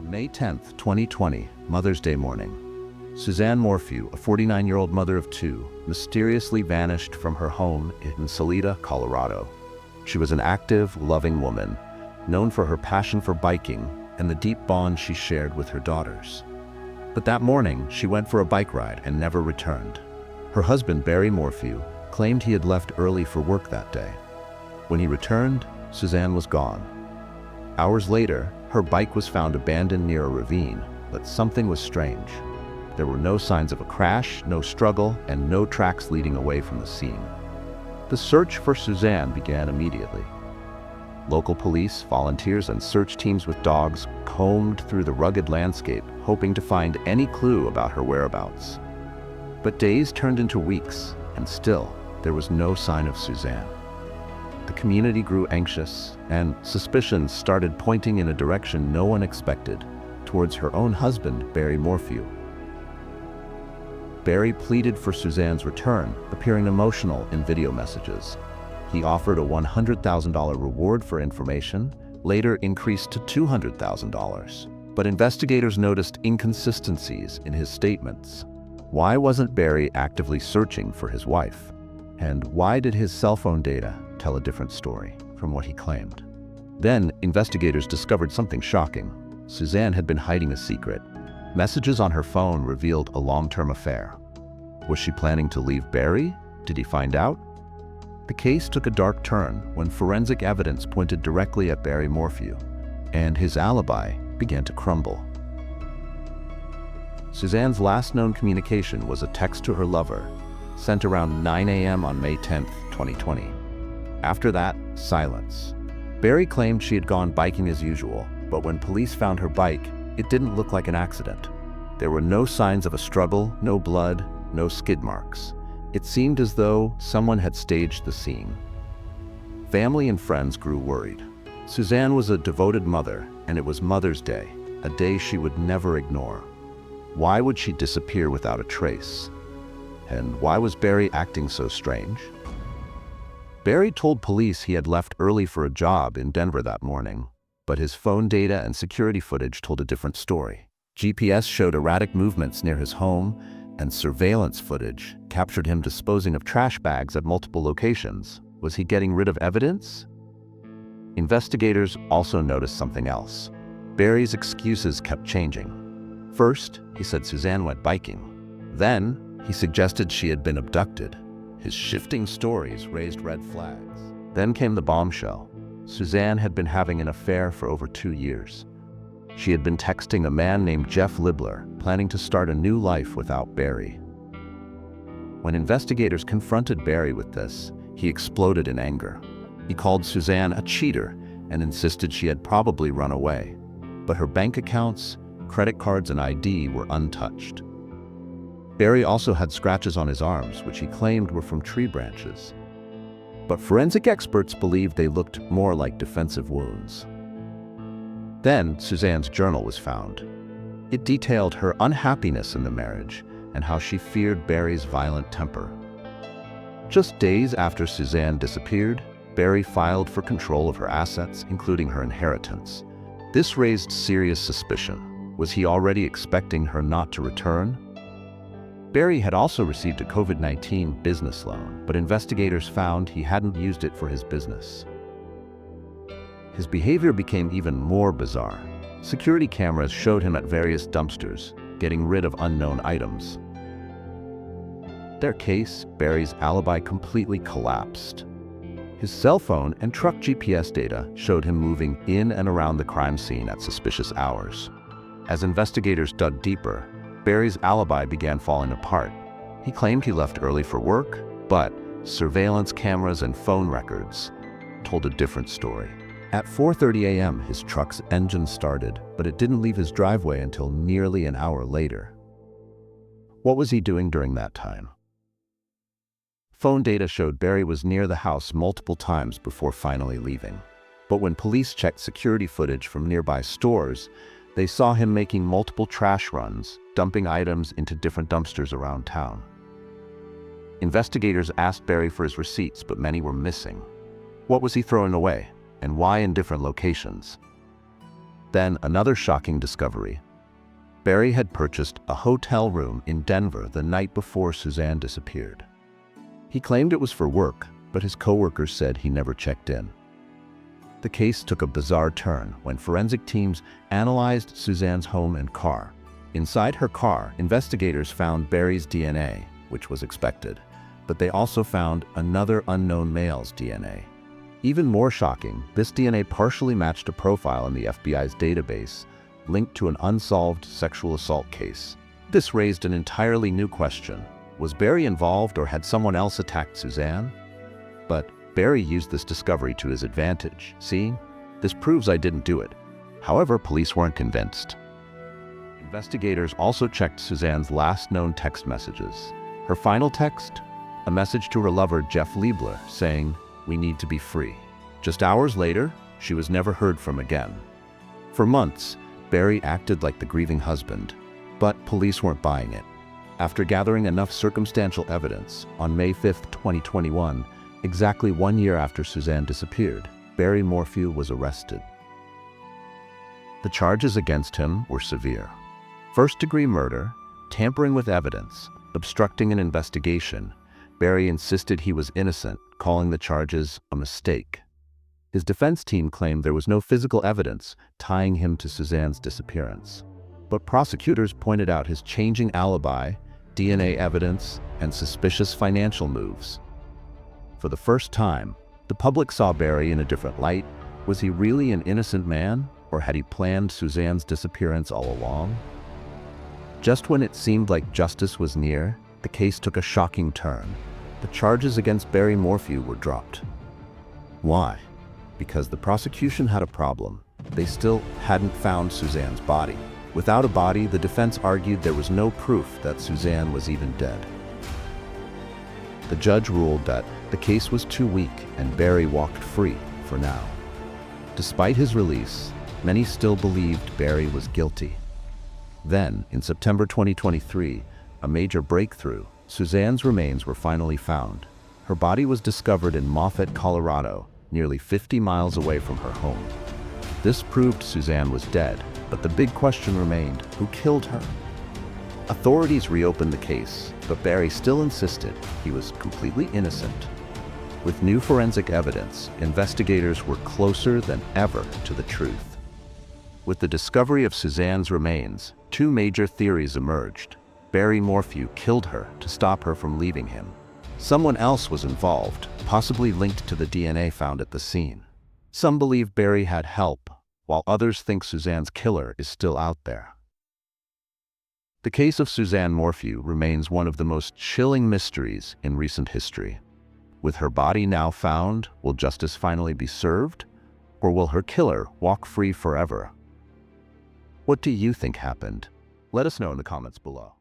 On May 10, 2020, Mother's Day morning, Suzanne Morphew, a 49-year-old mother of two, mysteriously vanished from her home in Salida, Colorado. She was an active, loving woman, known for her passion for biking and the deep bond she shared with her daughters. But that morning, she went for a bike ride and never returned. Her husband, Barry Morphew, claimed he had left early for work that day. When he returned, Suzanne was gone. Hours later, her bike was found abandoned near a ravine, but something was strange. There were no signs of a crash, no struggle, and no tracks leading away from the scene. The search for Suzanne began immediately. Local police, volunteers, and search teams with dogs combed through the rugged landscape, hoping to find any clue about her whereabouts. But days turned into weeks, and still, there was no sign of Suzanne. The community grew anxious, and suspicions started pointing in a direction no one expected, towards her own husband, Barry Morphew. Barry pleaded for Suzanne's return, appearing emotional in video messages. He offered a $100,000 reward for information, later increased to $200,000. But investigators noticed inconsistencies in his statements. Why wasn't Barry actively searching for his wife? And why did his cell phone data tell a different story from what he claimed? Then, investigators discovered something shocking. Suzanne had been hiding a secret. Messages on her phone revealed a long-term affair. Was she planning to leave Barry? Did he find out? The case took a dark turn when forensic evidence pointed directly at Barry Morphew, and his alibi began to crumble. Suzanne's last known communication was a text to her lover, sent around 9 a.m. on May 10, 2020. After that, silence. Barry claimed she had gone biking as usual, but when police found her bike, it didn't look like an accident. There were no signs of a struggle, no blood, no skid marks. It seemed as though someone had staged the scene. Family and friends grew worried. Suzanne was a devoted mother, and it was Mother's Day, a day she would never ignore. Why would she disappear without a trace? And why was Barry acting so strange? Barry told police he had left early for a job in Denver that morning, but his phone data and security footage told a different story. GPS showed erratic movements near his home, and surveillance footage captured him disposing of trash bags at multiple locations. Was he getting rid of evidence? Investigators also noticed something else. Barry's excuses kept changing. First, he said Suzanne went biking. Then, he suggested she had been abducted. His shifting stories raised red flags. Then came the bombshell. Suzanne had been having an affair for over 2 years. She had been texting a man named Jeff Libler, planning to start a new life without Barry. When investigators confronted Barry with this, he exploded in anger. He called Suzanne a cheater and insisted she had probably run away. But her bank accounts, credit cards, and ID were untouched. Barry also had scratches on his arms, which he claimed were from tree branches. But forensic experts believed they looked more like defensive wounds. Then, Suzanne's journal was found. It detailed her unhappiness in the marriage and how she feared Barry's violent temper. Just days after Suzanne disappeared, Barry filed for control of her assets, including her inheritance. This raised serious suspicion. Was he already expecting her not to return? Barry had also received a COVID-19 business loan, but investigators found he hadn't used it for his business. His behavior became even more bizarre. Security cameras showed him at various dumpsters, getting rid of unknown items. Their case, Barry's alibi completely collapsed. His cell phone and truck GPS data showed him moving in and around the crime scene at suspicious hours. As investigators dug deeper, Barry's alibi began falling apart. He claimed he left early for work, but surveillance cameras and phone records told a different story. At 4:30 a.m., his truck's engine started, but it didn't leave his driveway until nearly an hour later. What was he doing during that time? Phone data showed Barry was near the house multiple times before finally leaving. But when police checked security footage from nearby stores, they saw him making multiple trash runs, dumping items into different dumpsters around town. Investigators asked Barry for his receipts, but many were missing. What was he throwing away, and why in different locations? Then another shocking discovery. Barry had purchased a hotel room in Denver the night before Suzanne disappeared. He claimed it was for work, but his coworkers said he never checked in. The case took a bizarre turn when forensic teams analyzed Suzanne's home and car. Inside her car, investigators found Barry's DNA, which was expected, but they also found another unknown male's DNA. Even more shocking, this DNA partially matched a profile in the FBI's database linked to an unsolved sexual assault case. This raised an entirely new question. Was Barry involved, or had someone else attacked Suzanne? But Barry used this discovery to his advantage. See, this proves I didn't do it. However, police weren't convinced. Investigators also checked Suzanne's last known text messages. Her final text? A message to her lover, Jeff Liebler, saying, "We need to be free." Just hours later, she was never heard from again. For months, Barry acted like the grieving husband, but police weren't buying it. After gathering enough circumstantial evidence, on May 5, 2021, exactly 1 year after Suzanne disappeared, Barry Morphew was arrested. The charges against him were severe. First-degree murder, tampering with evidence, obstructing an investigation. Barry insisted he was innocent, calling the charges a mistake. His defense team claimed there was no physical evidence tying him to Suzanne's disappearance. But prosecutors pointed out his changing alibi, DNA evidence, and suspicious financial moves. For the first time, the public saw Barry in a different light. Was he really an innocent man, or had he planned Suzanne's disappearance all along? Just when it seemed like justice was near, the case took a shocking turn. The charges against Barry Morphew were dropped. Why? Because the prosecution had a problem. They still hadn't found Suzanne's body. Without a body, the defense argued there was no proof that Suzanne was even dead. The judge ruled that the case was too weak and Barry walked free for now. Despite his release, many still believed Barry was guilty. Then, in September 2023, a major breakthrough. Suzanne's remains were finally found. Her body was discovered in Moffett, Colorado, nearly 50 miles away from her home. This proved Suzanne was dead, but the big question remained: who killed her? Authorities reopened the case, but Barry still insisted he was completely innocent. With new forensic evidence, investigators were closer than ever to the truth. With the discovery of Suzanne's remains, two major theories emerged. Barry Morphew killed her to stop her from leaving him. Someone else was involved, possibly linked to the DNA found at the scene. Some believe Barry had help, while others think Suzanne's killer is still out there. The case of Suzanne Morphew remains one of the most chilling mysteries in recent history. With her body now found, will justice finally be served? Or will her killer walk free forever? What do you think happened? Let us know in the comments below.